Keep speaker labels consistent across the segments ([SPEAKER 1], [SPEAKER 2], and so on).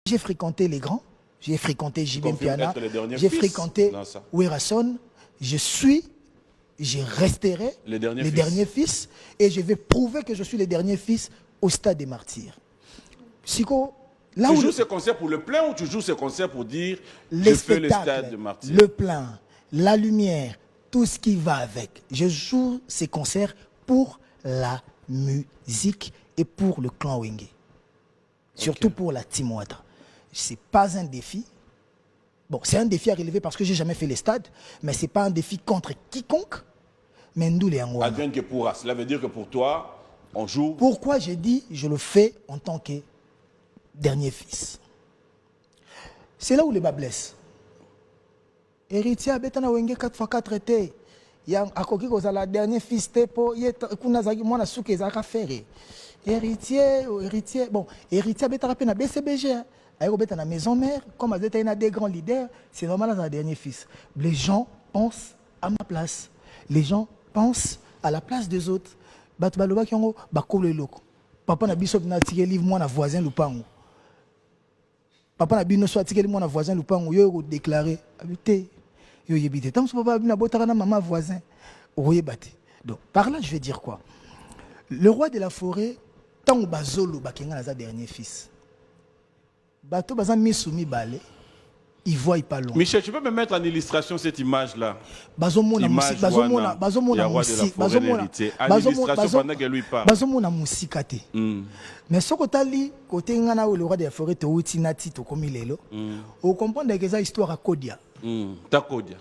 [SPEAKER 1] J'ai fréquenté les grands, j'ai fréquenté Jibin Piana, j'ai fréquenté Werason, je resterai les derniers fils et je vais prouver que je suis les derniers fils au stade des martyrs. Siko, là
[SPEAKER 2] tu joues ces concerts pour le plein ou tu joues ces concerts pour dire je fais le stade de martyrs?
[SPEAKER 1] Le plein, la lumière, tout ce qui va avec. Je joue ces concerts pour la musique et pour le clan Wenge. Surtout pour la Team Ouattara. Ce n'est pas un défi. Bon, c'est un défi à relever parce que je n'ai jamais fait les stades, mais ce n'est pas un défi contre quiconque. Mais nous, les Angolais.
[SPEAKER 2] Advienne que pourra. Cela veut dire que pour toi, on joue.
[SPEAKER 1] Pourquoi j'ai dit je le fais en tant que dernier fils? C'est là où les bas blessent. Héritier a bétana wenge 4x4 été. Yang akoki kozala dernier fils te po kuna zaki mwana suke zaka faire. Héritier, bon, héritier a bétana pe na BCBG. Ayo bétana maison mère, comme a été des grands leaders, c'est normal dans un dernier fils. Les gens pensent à ma place. Les gens pensent à la place des autres. Batu baloba ki yango bakolo eloko. Papa na biso na tike livre moi na voisin lupango. Papa na bino so tike livre moi na voisin lupango yo ko déclarer habité. Yo yebite tant so papa na botara na maman voisin. Oyebate. Donc par là je vais dire quoi? Le roi de la forêt tant bazolo bakenga na za dernier fils. Bato bazan misumi balé. Il voit pas long.
[SPEAKER 2] Michel, tu peux me mettre en illustration cette image-là?
[SPEAKER 1] Bazomona musikate. Mais ce que tu as dit, côté ngana le roi de la forêt te outi nati to komi lelo. On comprend que ça histoire à Kodia.
[SPEAKER 2] Ta Kodia.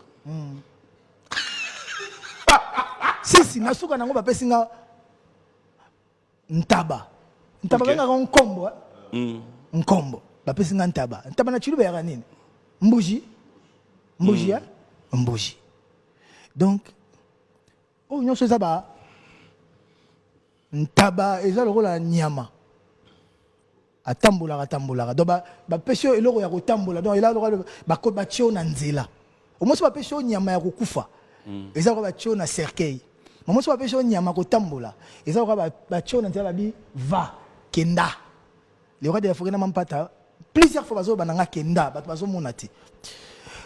[SPEAKER 1] Si nasuka nango bapesi nga ntaba. Ntaba nga nkombo. Nkombo. Bapesi nga ntaba. Ntaba na chiluba ya nini? Mbouji. Donc, oh, nous sommes là. Ntaba, et ça le rôle à Nyama. A tambola. Donc, pêche et l'eau ya tambola. Donc, il a le rôle de batio nanzela. Au moins, pêche Nyama ya kufa. Et ça, batio na cercueil. Au moins, pêche Nyama ko tambola. Et ça, batio nanzela bi va kenda. Le roi de la forêt n'a même pas ta. Plusieurs fois,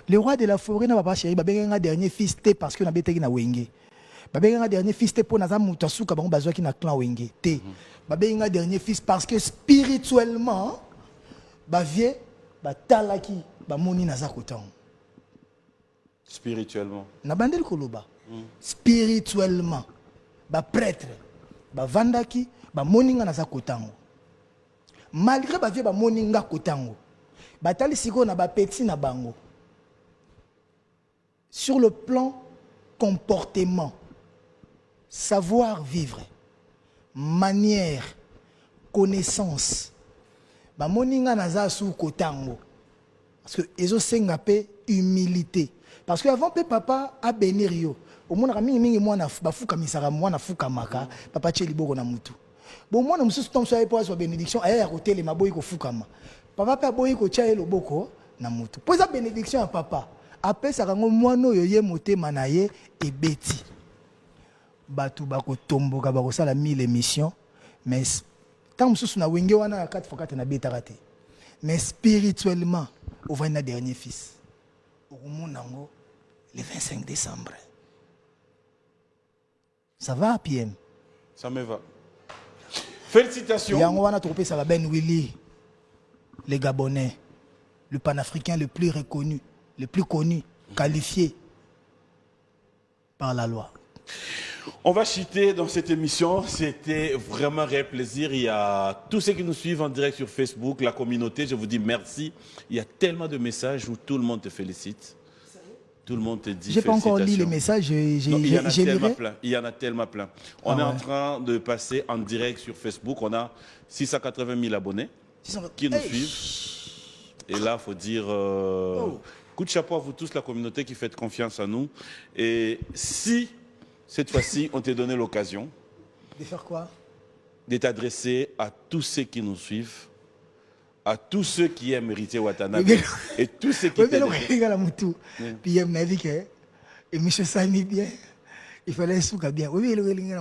[SPEAKER 1] le roi de la forêt n'a pas chéri, un dernier fils parce que n'a pas été na wenge. Un dernier fils pour naza mutasuka bango bazwa ki na clan wenge. Un dernier fils parce que spirituellement, vie talaki moni naza kotan.
[SPEAKER 2] Spirituellement.
[SPEAKER 1] Na bandel koloba. Spirituellement, prêtre, vandaki, moni naza kotan. Malgré ba vie ba moninga kotango batali siko na ba petit na bango sur le plan comportement, savoir vivre, manière, connaissance ba moninga naza sou kotango parce que ezo senga pe humilité parce que avant pe papa a bénir yo au mona mingi mwana bafuka misara mwana fuka maka papa tcheli boko na mutu. Bon, moi, je suis tombé pour la bénédiction. À côté, les maboy ko fukama. Papa pa boy ko tia le boko na mutu. Pour la bénédiction à papa. Après ça, rango moi no yoye moté manaye et beti. Batu bako tombo ka bako sala 1000 émissions. Mais tant que na wenge wana 4x4 na beta raté. Mais spirituellement, on va na dernier fils. Au monango le 25 décembre. Ça va, PM?
[SPEAKER 2] Ça me va. Félicitations.
[SPEAKER 1] Yangoana Tropé, ça va Ben Willy, les Gabonais, le panafricain le plus reconnu, le plus connu, qualifié par la loi.
[SPEAKER 2] On va chuter dans cette émission. C'était vraiment un réel plaisir. Il y a tous ceux qui nous suivent en direct sur Facebook, la communauté. Je vous dis merci. Il y a tellement de messages où tout le monde te félicite. Tout le monde te dit
[SPEAKER 1] j'ai pas encore lu les messages.
[SPEAKER 2] Il y en a tellement plein. Il y en a tellement plein. On est en train de passer en direct sur Facebook. On a 680 000 abonnés qui nous suivent. Et là, il faut dire coup de chapeau à vous tous, la communauté qui fait confiance à nous. Et si, cette fois-ci, on t'a donné l'occasion
[SPEAKER 1] de faire quoi?
[SPEAKER 2] De t'adresser à tous ceux qui nous suivent, à tous ceux qui aiment Héritier Watanabe et tous ceux qui t'aiment.
[SPEAKER 1] Puis il m'a dit que M. Sani bien, il fallait souka bien. Oui, il a dit que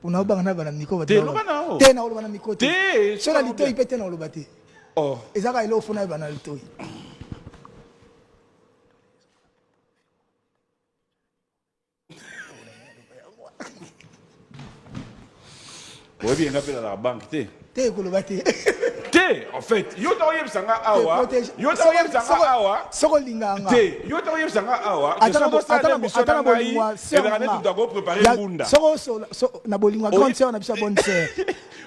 [SPEAKER 1] On a bana bana miko.
[SPEAKER 2] Te loba na o.
[SPEAKER 1] Te na o bana miko.
[SPEAKER 2] Te.
[SPEAKER 1] Sur la lito il pète na o bate.
[SPEAKER 2] Oh.
[SPEAKER 1] Ezaka ilo fona bana lito.
[SPEAKER 2] Oui, bien appelé à la banque, té.
[SPEAKER 1] Té kolobate.
[SPEAKER 2] Té, en fait, yo t'aurais sanga awa. Yo t'aurais sanga awa.
[SPEAKER 1] Soko linganga.
[SPEAKER 2] Té, yo t'aurais sanga awa.
[SPEAKER 1] Atana bolingwa.
[SPEAKER 2] Et la année tu dois préparer bunda.
[SPEAKER 1] Soko na bolingwa grande sœur na bisa bonne sœur.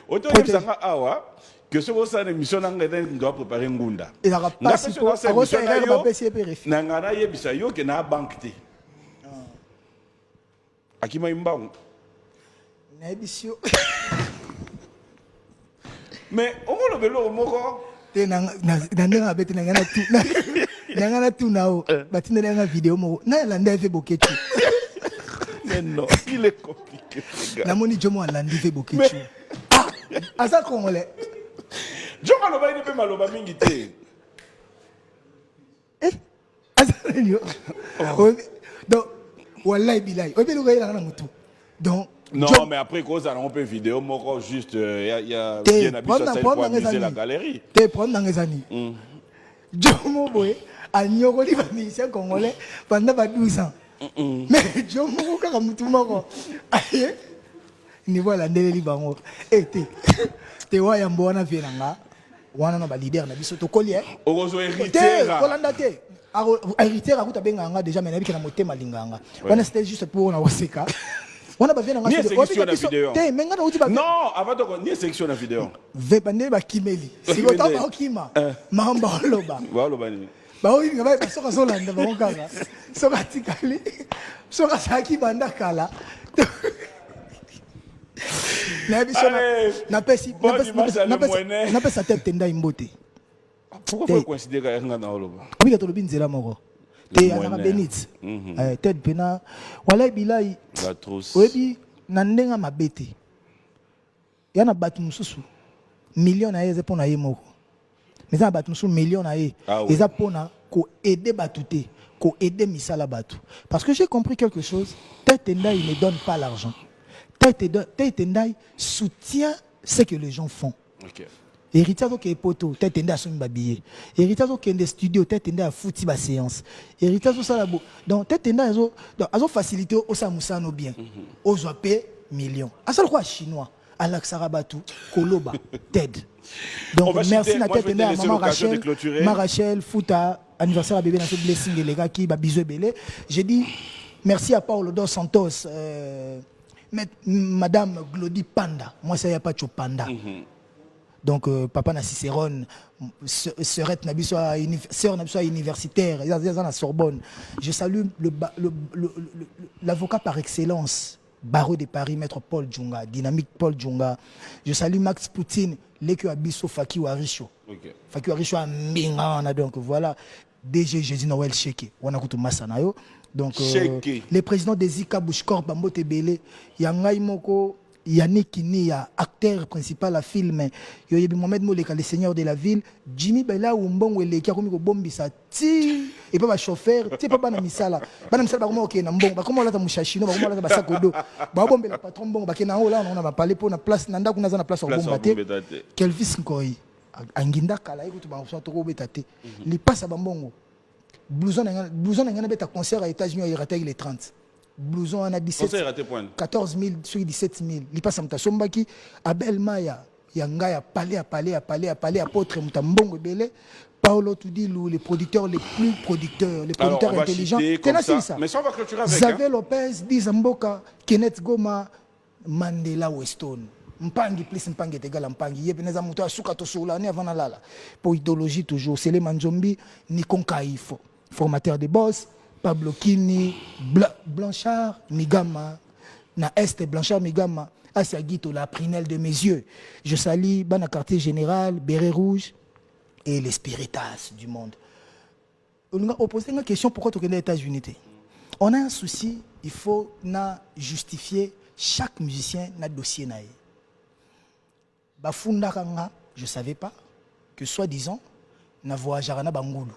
[SPEAKER 2] Autant sanga awa. Que ce soit une émission doit préparer ngunda.
[SPEAKER 1] Et la passe pour ça erreur ba pesi pe refi.
[SPEAKER 2] Nangana yebisa yo ke na banque té. Akima imbangu.
[SPEAKER 1] Na ebisio.
[SPEAKER 2] Mais on le belo moko
[SPEAKER 1] te na ndenga beti na ngana tu na ngana tu nao batinda nga vidéo moko na landa fait boketu.
[SPEAKER 2] Mais non, il est compliqué gars.
[SPEAKER 1] Na moni jomo landi fait boketu. Ah, asa congolais.
[SPEAKER 2] Jomo loba ni pe maloba mingi te.
[SPEAKER 1] Asa nyo. Donc wallahi billahi. O belo ga ila na mutu. Donc
[SPEAKER 2] non, mais après, quand on peut vidéo, moi, juste, il y a bien habitué pour amuser la galerie.
[SPEAKER 1] Tu prends dans les années. Jomo Boy, à Nyoko, les musiciens congolais, pendant 12 ans. Mais Jomo, quand on m'a dit, niveau la ndele bango. Eh, te wa yambo na vienanga. Wana na ba leader na biso to collier.
[SPEAKER 2] Ozo héritier.
[SPEAKER 1] Kolanda te. Héritier akuta benganga déjà mais na bikena motema linganga. Wana c'était juste pour na waseka. On a pas fait
[SPEAKER 2] une section de vidéo. Non, avant de ni section de vidéo.
[SPEAKER 1] Vepande ba kimeli. Si ko ta ba okima. Mamba loba.
[SPEAKER 2] Wa loba ni.
[SPEAKER 1] Ba oyi ngaba ba soka zolanda ba okanga. Soka tikali. Soka saki banda kala. Na biso na pesi na pesa tête tenda imbote.
[SPEAKER 2] Pourquoi vous considérez nga na loba?
[SPEAKER 1] Oui, to lobi nzela moko. Te azaka benit tête pena wala bilai
[SPEAKER 2] la trousse
[SPEAKER 1] oyebi na ndenga mabete yana batu mususu million na yeze pona ye moko mais na batu mususu million na ye eza pona ko aider batu te ko aider misala batu parce que j'ai compris quelque chose tête tenda il ne donne pas l'argent tête tenda soutient ce que les gens font. OK. Héritage qui est poto, tête tenda son babillet. Héritage qui est des studios, tête tenda a fouti ba séance. Héritage ça la beau. Donc tête tenda azo facilité au samusa no bien. Aux payer millions. À ça quoi chinois, Alaxarabatu, Koloba, Ted. Donc merci na tête tenda maman Rachel, Fouta, anniversaire à bébé dans ce blessing les gars qui ba bisou belé. J'ai dit merci à Paulo dos Santos madame Glody Panda. Moi ça y a pas de Panda. Donc papa na Cicérone sœurette na biso sœur na biso universitaire ils à la Sorbonne. Je salue l'avocat par excellence barreau de Paris maître Paul Djunga dynamique Paul Djunga. Je salue Max Poutine l'équipe abiso Faki Warisho. OK. Faki Warisho a minga donc voilà DG Jésus Noël Cheke wana kutu masana yo. Donc les présidents des Zika Bushkor Bambo Tebele Yangai Moko Yannick Kinia, acteur principal à film, Yoyebi Mohamed Moleka, le seigneur de la ville, Jimmy Bella Umbong Wele qui a commis au bombisa, ti et pas chauffeur, ti pas na misala, pas na misala comment ok na mbong, ba comment là ta mouchachino, ba comment là ta sakodo, ba bombe la patron bon, ba kena là on a parlé pour na place nanda kuna na place au bombate, Kelvis Nkoi, Anginda kala iko tu ba so to ko betate, li passe ba mbongo, blouson ngana beta concert à États-Unis il raté les 30. Blouson en a 17 14 000 sur 17 000 il passe à Mtasombaki Abel Maya Yanga ya palais apôtre Mutambongo Belé Paolo Tudilou les producteurs les plus producteurs les producteurs intelligents ça.
[SPEAKER 2] Mais ça on va clôturer avec
[SPEAKER 1] Xavier Lopez Dizamboka Kenneth Goma Mandela Weston Mpangi plus Mpangi égal à Mpangi yebeneza muto asuka to solani avant na lala pour idéologie toujours c'est les Manzombi Nikon Kaifo formateur des boss Pablo Kini, Blanchard, Migama, na Est Blanchard, Migama, Asiagito, la prunelle de mes yeux. Je salue Bana quartier général, Béret Rouge et les spiritas du monde. On a posé une question pourquoi tu es aux États-Unis. On a un souci, il faut justifier chaque musicien na dossier nae. Bafunda Kanga, je ne savais pas que soi-disant, na voyagé na Bangoulou.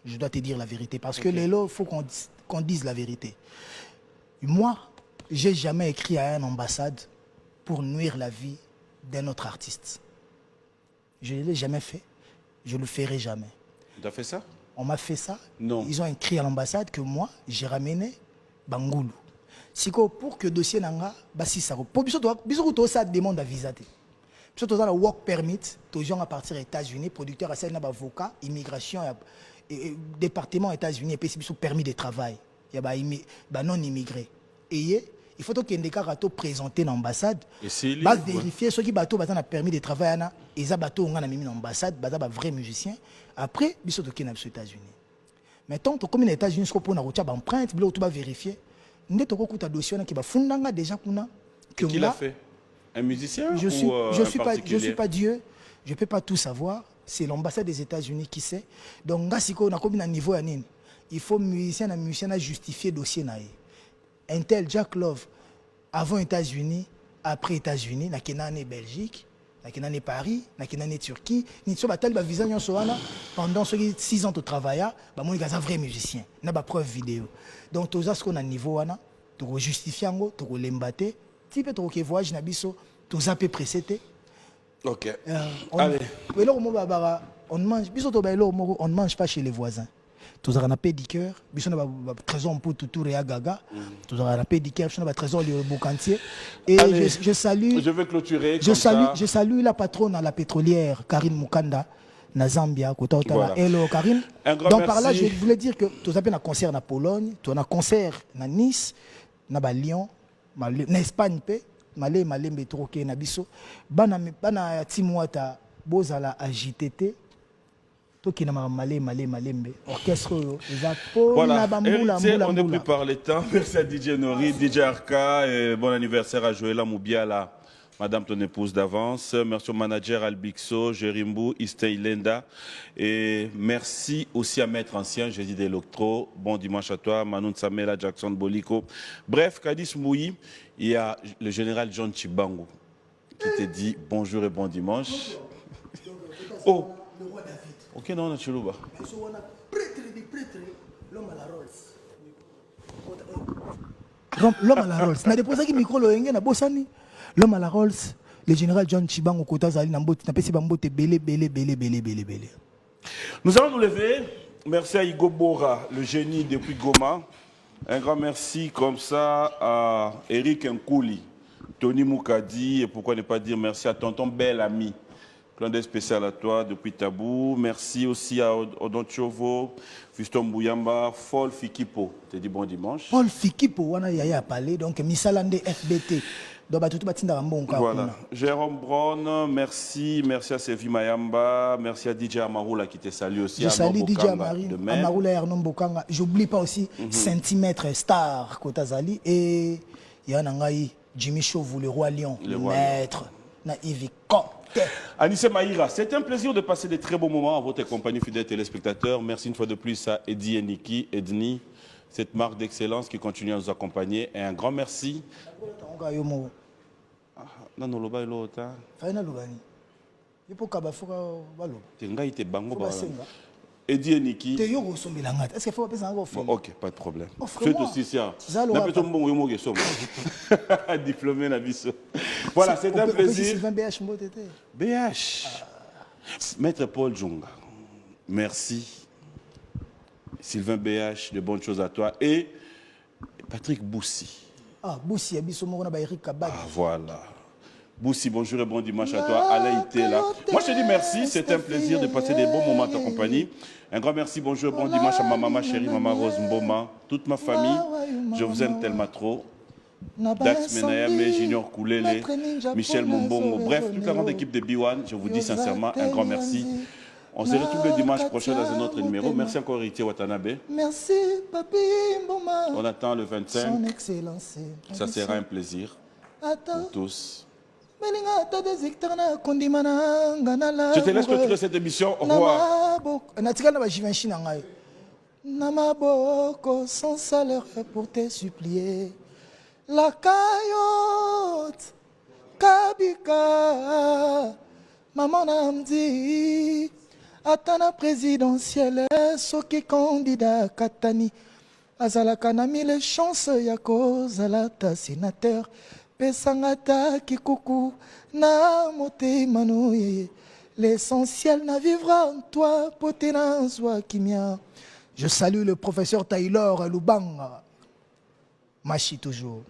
[SPEAKER 1] Je dois te dire la vérité parce que les lots, il faut qu'on dise la vérité. Moi, j'ai jamais écrit à une ambassade pour nuire la vie d'un autre artiste. Je ne l'ai jamais fait. Je ne le ferai jamais.
[SPEAKER 2] Tu as fait ça?
[SPEAKER 1] On m'a fait ça.
[SPEAKER 2] Non.
[SPEAKER 1] Ils ont écrit à l'ambassade que moi, j'ai ramené Bangoulou. Si pour que le dossier n'anga, si ça. Pour que ça demande à visa. Si tu as un work permit, tu gens à partir des États-Unis, producteur à avocat, immigration, département États-Unis, et puis permis de travail. Il y a non immigré. Et il faut que les cas présentés dans l'ambassade. Va vérifier ceux qui ont permis de travail. Ils ont mis l'ambassade, ils sont vrais musiciens. Après, ils sont aux États-Unis. Mais tant que comme les États-Unis sont pour une empreinte, ils vont vérifier. Nous avons un dossier qui va fondre déjà.
[SPEAKER 2] Qui l'a fait? Un musicien
[SPEAKER 1] je suis pas Dieu, je ne peux pas tout savoir. C'est l'ambassade des États-Unis qui sait. Donc, si on a un niveau, il faut musicien à justifier le dossier. Intel, Jack Love, avant États-Unis, après États-Unis, na Kenane Belgique, na Kenane Paris, na Kenane Turquie, ni so batal ba visa nyonso wana pendant 6 ans de travail, ba moni gaza vrai musicien, na ba preuve vidéo. Donc tout ça ce qu'on a niveau wana, to justifier ngo, to lembate, type to ke voyage na biso, to zape précédé.
[SPEAKER 2] OK. Allez.
[SPEAKER 1] On mange biso to ba on ne mange pas chez les voisins. Tous avons un pédicure, nous avons un trésor pour tout et gaga. Tous avons un pédicure, nous avons un trésor de Boucantier. Et je salue.
[SPEAKER 2] Je veux clôturer.
[SPEAKER 1] Je salue la patronne à la pétrolière, Karine Mukanda, na Zambia. Voilà. Hello Karine. Donc par là, je voulais dire que tu as un concert en Pologne, tu as un concert à Nice, à Lyon, en Espagne, Malé, Métroké, na Bisso. Bana Timouata, Bozala à JTT. Orchestre,
[SPEAKER 2] voilà. Héritier, on n'est plus par les temps. Merci à DJ Nori, DJ Arca, et bon anniversaire à Joëlla Moubiala, madame ton épouse d'avance. Merci au manager Albixo, Jerimbu, Istey Lenda. Et merci aussi à Maître Ancien, Jésus Deloctro. Bon dimanche à toi, Manon Samela, Jackson Boliko. Bref, Kadis Mouyi, il y a le général John Chibangu qui te dit bonjour et bon dimanche. Oh! Ok, non, on a Chilouba.
[SPEAKER 1] L'homme à la Rolls. L'homme à la Rolls. Na déposé qui micro loenge na bosani. L'homme à la Rolls. Le général John Chibangu Kotazali na mboti na pesi bambote belé.
[SPEAKER 2] Nous allons nous lever. Merci à Igo Bora, le génie depuis Goma. Un grand merci comme ça à Eric Nkouli, Tony Moukadi et pourquoi ne pas dire merci à tonton bel ami. Plein de spécial à toi depuis Tabou. Merci aussi à Odon Chovo, Fiston Bouyamba, Fol Fikipo. Tu dis bon dimanche.
[SPEAKER 1] Fol Fikipo, on a parlé, donc Missalande FBT.
[SPEAKER 2] Voilà. Jérôme Brown, merci. Merci à Sevi Mayamba. Merci à DJ Amaroula qui te salue aussi.
[SPEAKER 1] Je salue DJ Amaroula et Arnon Bokanga. J'oublie pas aussi Centimètre Star Kotazali. Et il y a un Jimmy Chauveau, le roi Lion, le maître.
[SPEAKER 2] Anissé Maïra, c'est un plaisir de passer des très beaux moments à votre compagnie fidèles téléspectateurs. Merci une fois de plus à Eddie et Niki, Edni, cette marque d'excellence qui continue à nous accompagner. Et un grand merci. Eddie et Niki. Ok, pas de problème. C'est aussi ça. Diplômé Nabiso. Voilà, c'est un plaisir. BH. Maître Paul Djonga. Merci. Sylvain BH, de bonnes choses à toi. Et Patrick Boussi.
[SPEAKER 1] Ah, Boussi, Eric Kabag.
[SPEAKER 2] Ah, voilà. Boussi, bonjour et bon dimanche à toi. Alain était là. Moi, je te dis merci. C'est un plaisir de passer des bons moments en ta compagnie. Un grand merci, bonjour et bon dimanche à ma maman chérie, maman Rose Mboma, toute ma famille. Je vous aime tellement trop. Dax Menayame, Junior Koulele, Michel Mombongo. Bref, toute la grande équipe de B1, je vous dis sincèrement un grand merci. On se retrouve le dimanche prochain dans un autre numéro. Merci encore, Héritier Watanabe.
[SPEAKER 1] Merci, Papi Mboma.
[SPEAKER 2] On attend le 25.
[SPEAKER 1] Son Excellence.
[SPEAKER 2] Ça sera un plaisir pour tous.
[SPEAKER 1] Je
[SPEAKER 2] te laisse clôturer cette émission. Au revoir.
[SPEAKER 1] Namaboko sans salaire pour te supplier. La caillotte, Kabika, maman Namdi, Atana présidentielle, Soki candidat Katani, Azala Kanami, les chances Yako, Zalata sénateur. pesangata kikuku na motema no ye. L'essentiel na vivra en toi, potena zwa kimia. Je salue le professeur Taylor Lubanga. Machi toujours.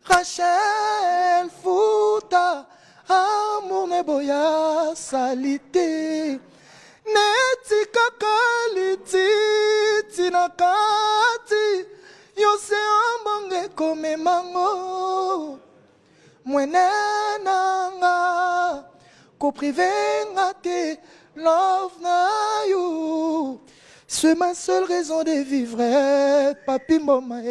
[SPEAKER 1] Rachel Fouta, amour neboya salite. Neti kakaliti tinakati. Yose ambonge kome mango. Mwenenanga. Ko privé ngate love na you. C'est ma seule raison de vivre, papi mama.